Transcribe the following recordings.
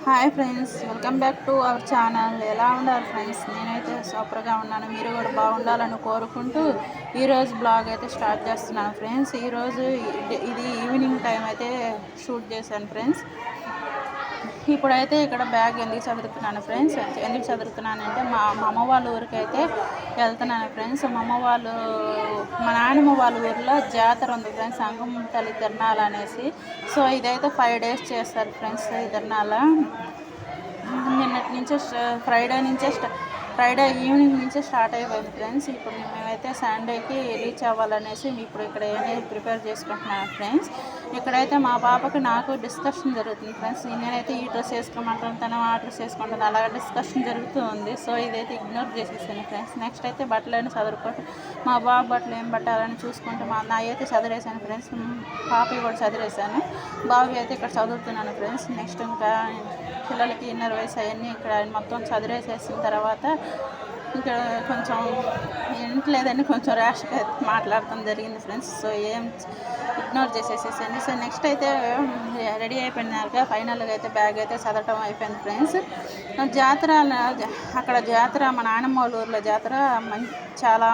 Hi friends, welcome back to our channel. ఎలా ఉన్నారు friends? నేనైతే సూపర్గా ఉన్నాను. మీరు కూడా బాగుండాలని కోరుకుంటూ ఈరోజు బ్లాగ్ అయితే స్టార్ట్ చేస్తున్నాను ఫ్రెండ్స్. ఈరోజు ఇది ఈవినింగ్ టైం అయితే షూట్ చేశాను ఫ్రెండ్స్. ఇప్పుడైతే ఇక్కడ బ్యాగ్ ఎందుకు చదువుతున్నాను ఫ్రెండ్స్, ఎందుకు చదువుతున్నానంటే మా అమ్మ వాళ్ళ ఊరికి అయితే వెళ్తున్నాను ఫ్రెండ్స్. మా నాన్నమ్మ వాళ్ళ ఊరిలో జాతర ఉంది ఫ్రెండ్స్, సంగం తల్లి తిరణాలు అనేసి. సో ఇదైతే 5 days చేస్తారు ఫ్రెండ్స్ ఈ తిరణాల. నిన్నటి నుంచే ఫ్రైడే ఈవినింగ్ నుంచే స్టార్ట్ అయిపోయింది ఫ్రెండ్స్. ఇప్పుడు మేమైతే సండేకి రీచ్ అవ్వాలనేసి ఇప్పుడు ఇక్కడ ఏమైనా ప్రిపేర్ చేసుకుంటున్నాను ఫ్రెండ్స్. ఇక్కడైతే మా పాపకి నాకు డిస్కషన్ జరుగుతుంది ఫ్రెండ్స్. నేనైతే ఈ డ్రెస్ వేసుకోమంటాను, తను ఆ డ్రెస్ వేసుకుంటాను, అలాగే డిస్కషన్ జరుగుతూ ఉంది. సో ఇదైతే ఇగ్నోర్ చేసేసాను ఫ్రెండ్స్. నెక్స్ట్ అయితే బట్టలైనా చదువుకుంటూ మా బాబు బట్టలు ఏం పట్టాలని చూసుకుంటూ నా అయితే చదివేసాను ఫ్రెండ్స్. పాపకి కూడా చదివేసాను, బాబు అయితే ఇక్కడ చదువుతున్నాను ఫ్రెండ్స్. నెక్స్ట్ ఇంకా పిల్లలకి ఇన్నర్ వయసు అవన్నీ ఇక్కడ మొత్తం చదివేసేసిన తర్వాత ఇక్కడ కొంచెం ఇంట్లేదని కొంచెం ర్యాష్గా మాట్లాడటం జరిగింది ఫ్రెండ్స్. సో ఏం ఇగ్నోర్ చేసేసేసాను. సో నెక్స్ట్ అయితే రెడీ అయిపోయినాక ఫైనల్గా అయితే బ్యాగ్ అయితే చదవటం అయిపోయింది ఫ్రెండ్స్. అక్కడ జాతర మా నాన్నమ్మ వాళ్ళ ఊర్లో జాతర చాలా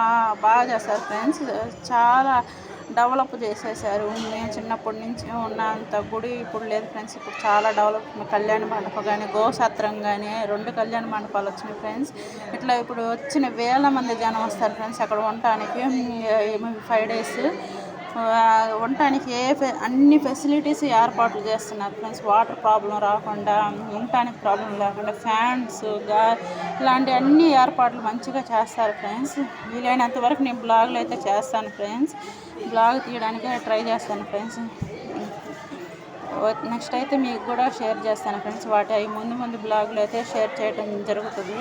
బాగా చేస్తారు ఫ్రెండ్స్. చాలా డెవలప్ చేసేసారు. మేము చిన్నప్పటి నుంచి ఉన్నంత గుడి ఇప్పుడు లేదు ఫ్రెండ్స్. ఇప్పుడు చాలా డెవలప్. కళ్యాణ మండపం కానీ, గోసత్రం కానీ 2 కళ్యాణ మండపాలు వచ్చినాయి ఫ్రెండ్స్. ఇట్లా ఇప్పుడు వచ్చిన వేల మంది జనం వస్తారు ఫ్రెండ్స్ అక్కడ ఉండటానికి. 5 days ఉండటానికి అన్ని ఫెసిలిటీస్ ఏర్పాట్లు చేస్తున్నారు ఫ్రెండ్స్. వాటర్ ప్రాబ్లం రాకుండా, ఉండటానికి ప్రాబ్లం లేకుండా, ఫ్యాన్స్ ఇలాంటి అన్ని ఏర్పాట్లు మంచిగా చేస్తారు ఫ్రెండ్స్. వీలైనంత వరకు నేను బ్లాగులు అయితే చేస్తాను ఫ్రెండ్స్. బ్లాగ్ తీయడానికి ట్రై చేస్తాను ఫ్రెండ్స్. నెక్స్ట్ అయితే మీకు కూడా షేర్ చేస్తాను ఫ్రెండ్స్. ముందు బ్లాగులు అయితే షేర్ చేయడం జరుగుతుంది.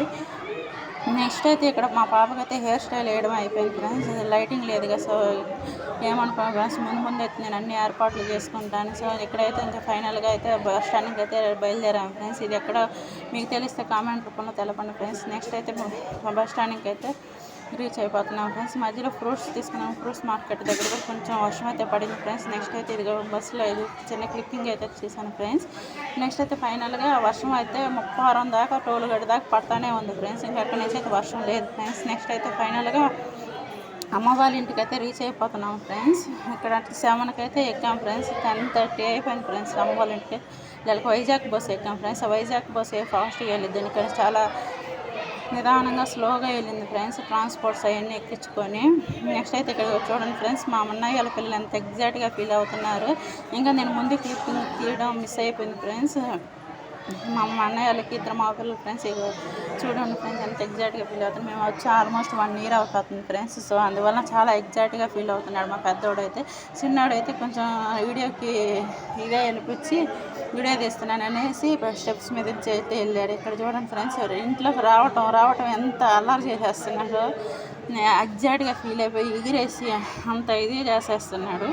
నెక్స్ట్ అయితే ఇక్కడ మా పాపకైతే హెయిర్ స్టైల్ వేయడం అయిపోయింది ఫ్రెండ్స్. లైటింగ్ లేదు కదా, సో ఏమనుకోను ఫ్రెండ్స్. ముందు అయితే నేను అన్ని ఏర్పాట్లు చేసుకుంటాను. సో ఇక్కడైతే ఇంకా ఫైనల్గా అయితే బస్ స్టాండ్కి అయితే బయలుదేరాము ఫ్రెండ్స్. ఇది ఎక్కడ మీకు తెలిస్తే కామెంట్ రూపంలో తెలపండి ఫ్రెండ్స్. నెక్స్ట్ అయితే బస్ స్టాండ్కి అయితే రీచ్ అయిపోతున్నాం ఫ్రెండ్స్. మధ్యలో ఫ్రూట్స్ తీసుకున్నాం. ఫ్రూట్స్ మార్కెట్ దగ్గర కూడా కొంచెం వర్షం అయితే పడింది ఫ్రెండ్స్. నెక్స్ట్ అయితే ఇది బస్సులో ఇది చిన్న క్లిప్పింగ్ అయితే చేశాను ఫ్రెండ్స్. నెక్స్ట్ అయితే ఫైనల్గా వర్షం అయితే 36 దాకా టోల్ గడి దాకా పడతానే ఉంది ఫ్రెండ్స్. ఇంకా అక్కడి నుంచి అయితే వర్షం లేదు ఫ్రెండ్స్. నెక్స్ట్ అయితే ఫైనల్గా అమ్మ వాళ్ళ ఇంటికి అయితే రీచ్ అయిపోతున్నాం ఫ్రెండ్స్. ఇక్కడ 7కి అయితే ఎక్కాం ఫ్రెండ్స్. 10:30 అయిపోయింది ఫ్రెండ్స్ అమ్మ వాళ్ళ ఇంటికి. వీళ్ళకి వైజాగ్ బస్సు ఎక్కాం ఫ్రెండ్స్. వైజాగ్ బస్సు ఫాస్ట్గా వెళ్ళిద్ది, ఇక్కడ చాలా నిదానంగా స్లోగా వెళ్ళింది ఫ్రెండ్స్. ట్రాన్స్పోర్ట్స్ అవన్నీ ఎక్కించుకొని. నెక్స్ట్ అయితే ఇక్కడ చూడండి ఫ్రెండ్స్, మా అన్నయ్య వాళ్ళ పిల్లలు ఎంత ఎగ్జాక్ట్గా ఫీల్ అవుతున్నారు. ఇంకా నేను ముందు క్లిప్పింగ్ తీయడం మిస్ అయిపోయింది ఫ్రెండ్స్. మా అన్నయ్య వాళ్ళకి 2 మా పిల్లలు ఫ్రెండ్స్. చూడండి ఫ్రెండ్స్ ఎంత ఎగ్జాక్ట్గా ఫీల్ అవుతుంది. మేము వచ్చి ఆల్మోస్ట్ 1 year అవుతుంది ఫ్రెండ్స్. సో అందువల్ల చాలా ఎగ్జాక్ట్గా ఫీల్ అవుతున్నాడు మా పెద్దోడు అయితే. చిన్నోడు అయితే కొంచెం వీడియోకి ఇదే వెళ్ళిపించి వీడియో తీస్తున్నాను అనేసి స్టెప్స్ మీద అయితే వెళ్ళాడు. ఇక్కడ చూడండి ఫ్రెండ్స్, ఇంట్లోకి రావటం ఎంత అల్లరి చేసేస్తున్నాడో ఎగ్జాక్ట్గా ఫీల్ అయిపోయి ఎగిరేసి అంత ఇది చేసేస్తున్నాడు.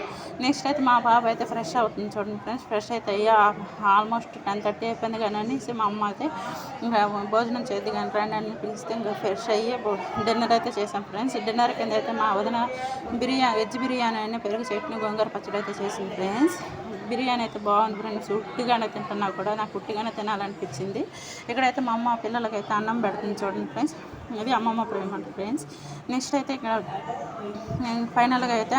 నెక్స్ట్ అయితే మా బాబు అయితే ఫ్రెష్ అవుతుంది చూడండి ఫ్రెండ్స్. ఫ్రెష్ అయితే ఆల్మోస్ట్ 10:30 అయిపోయింది కానీ అనేసి మా అమ్మ అయితే ఇంకా భోజనం చేద్ది కానీ రండి అని పిలిస్తే ఇంకా ఫ్రెష్ అయ్యి డిన్నర్ అయితే చేసాం ఫ్రెండ్స్. డిన్నర్ కింద అయితే మా వదిన వెజ్ బిర్యానీ అయినా పెరుగు చట్నీ గోంగూర పచ్చడి అయితే చేసింది ఫ్రెండ్స్. బిర్యానీ అయితే బాగుంది ఫ్రెండ్స్. ఉట్టిగానే తింటున్నా కూడా నాకు ఉట్టిగానే తినాలనిపించింది. ఇక్కడైతే మా అమ్మ పిల్లలకైతే అన్నం పెడుతుంది చూడండి ఫ్రెండ్స్. ఇది అమ్మమ్మ ప్రేమ అంట ఫ్రెండ్స్. నెక్స్ట్ అయితే ఇక్కడ నేను ఫైనల్గా అయితే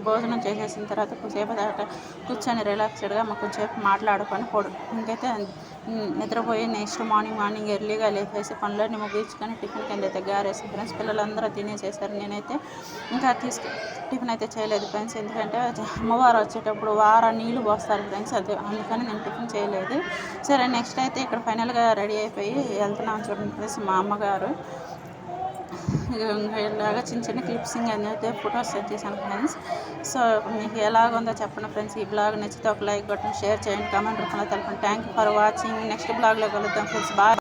భోజనం చేసేసిన తర్వాత కొంచెంసేపు కూర్చొని రిలాక్స్డ్గా కొంచెంసేపు మాట్లాడుకొని ఇంకైతే నిద్రపోయి నెక్స్ట్ మార్నింగ్ ఎర్లీగా లేచేసి పనులన్నీ ముగించుకొని టిఫిన్ కింద అయితే గారేసి ఫ్రెండ్స్. పిల్లలందరూ తినేసేసారు. నేనైతే ఇంకా టిఫిన్ అయితే చేయలేదు ఫ్రెండ్స్. ఎందుకంటే అమ్మవారు వచ్చేటప్పుడు నీళ్ళు పోస్తారు ఫ్రెండ్స్, అందుకని నేను టిఫిన్ చేయలేదు. సరే నెక్స్ట్ అయితే ఇక్కడ ఫైనల్గా రెడీ అయిపోయి వెళ్తున్నాం చూడండి ఫ్రెండ్స్. మా అమ్మగారు ఇలాగా చిన్న క్లిప్సింగ్ అయితే ఫొటోస్ సెట్ చేశాను ఫ్రెండ్స్. సో మీకు ఎలాగుందో చెప్పండి ఫ్రెండ్స్. ఈ బ్లాగ్ నచ్చితే ఒక లైక్ కొట్టండి, షేర్ చేయండి, కామెంట్ రూపంలో తెలపండి. Thank you for watching. Next బ్లాగ్లో కలుద్దాం ఫ్రెండ్స్. బాయ్.